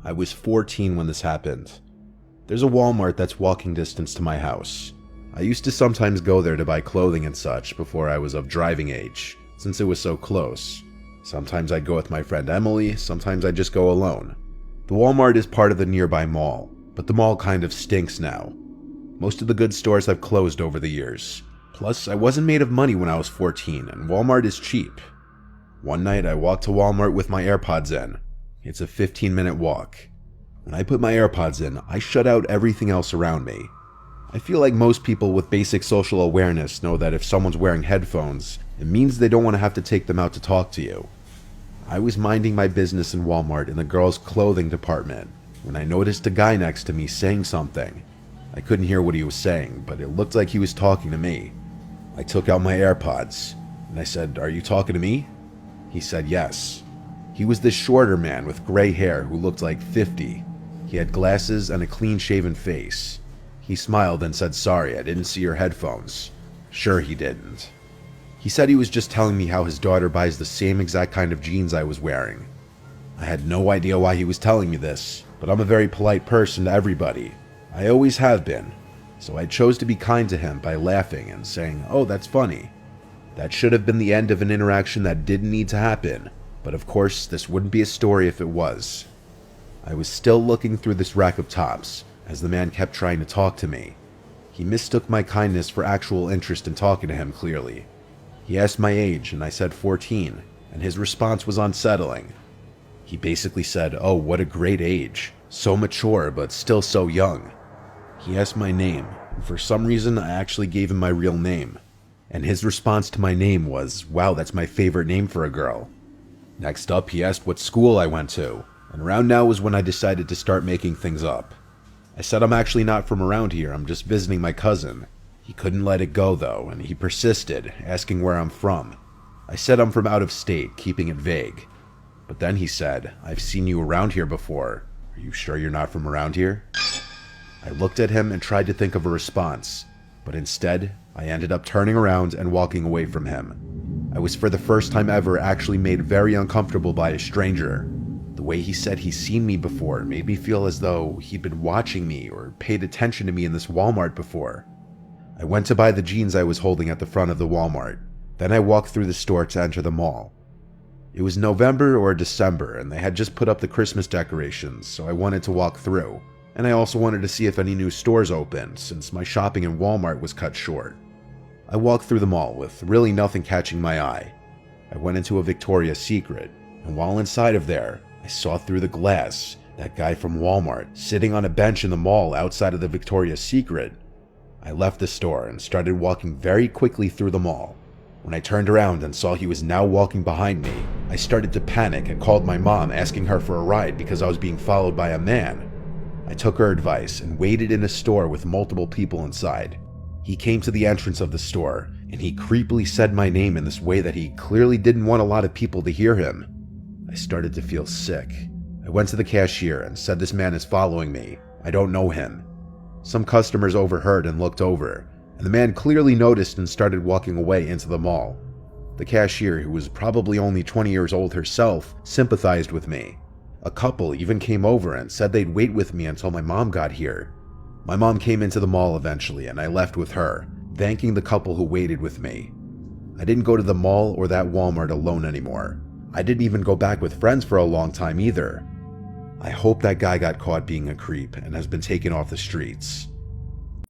I was 14 when this happened. There's a Walmart that's walking distance to my house. I used to sometimes go there to buy clothing and such before I was of driving age, since it was so close. Sometimes I'd go with my friend Emily, sometimes I'd just go alone. The Walmart is part of the nearby mall, but the mall kind of stinks now. Most of the good stores have closed over the years. Plus, I wasn't made of money when I was 14, and Walmart is cheap. One night I walked to Walmart with my AirPods in. It's a 15-minute walk. When I put my AirPods in, I shut out everything else around me. I feel like most people with basic social awareness know that if someone's wearing headphones, it means they don't want to have to take them out to talk to you. I was minding my business in Walmart in the girls' clothing department when I noticed a guy next to me saying something. I couldn't hear what he was saying, but it looked like he was talking to me. I took out my AirPods, and I said, "Are you talking to me?" He said yes. He was this shorter man with gray hair who looked like 50. He had glasses and a clean-shaven face. He smiled and said, "Sorry, I didn't see your headphones." Sure, he didn't. He said he was just telling me how his daughter buys the same exact kind of jeans I was wearing. I had no idea why he was telling me this, but I'm a very polite person to everybody. I always have been. So I chose to be kind to him by laughing and saying, "Oh, that's funny." That should have been the end of an interaction that didn't need to happen, but of course this wouldn't be a story if it was. I was still looking through this rack of tops as the man kept trying to talk to me. He mistook my kindness for actual interest in talking to him clearly. He asked my age and I said 14, and his response was unsettling. He basically said, "Oh, what a great age. So mature, but still so young." He asked my name, and for some reason I actually gave him my real name. And his response to my name was, "Wow, that's my favorite name for a girl." Next up, he asked what school I went to, and around now was when I decided to start making things up. I said I'm actually not from around here, I'm just visiting my cousin. He couldn't let it go though, and he persisted, asking where I'm from. I said I'm from out of state, keeping it vague. But then he said, "I've seen you around here before. Are you sure you're not from around here?" I looked at him and tried to think of a response, but instead, I ended up turning around and walking away from him. I was for the first time ever actually made very uncomfortable by a stranger. The way he said he's seen me before made me feel as though he'd been watching me or paid attention to me in this Walmart before. I went to buy the jeans I was holding at the front of the Walmart. Then I walked through the store to enter the mall. It was November or December, and they had just put up the Christmas decorations, so I wanted to walk through. And I also wanted to see if any new stores opened, since my shopping in Walmart was cut short. I walked through the mall with really nothing catching my eye. I went into a Victoria's Secret, and while inside of there, I saw through the glass that guy from Walmart sitting on a bench in the mall outside of the Victoria's Secret. I left the store and started walking very quickly through the mall. When I turned around and saw he was now walking behind me, I started to panic and called my mom asking her for a ride because I was being followed by a man. I took her advice and waited in a store with multiple people inside. He came to the entrance of the store and he creepily said my name in this way that he clearly didn't want a lot of people to hear him. I started to feel sick. I went to the cashier and said, "This man is following me. I don't know him." Some customers overheard and looked over, and the man clearly noticed and started walking away into the mall. The cashier, who was probably only 20 years old herself, sympathized with me. A couple even came over and said they'd wait with me until my mom got here. My mom came into the mall eventually, and I left with her, thanking the couple who waited with me. I didn't go to the mall or that Walmart alone anymore. I didn't even go back with friends for a long time either. I hope that guy got caught being a creep and has been taken off the streets.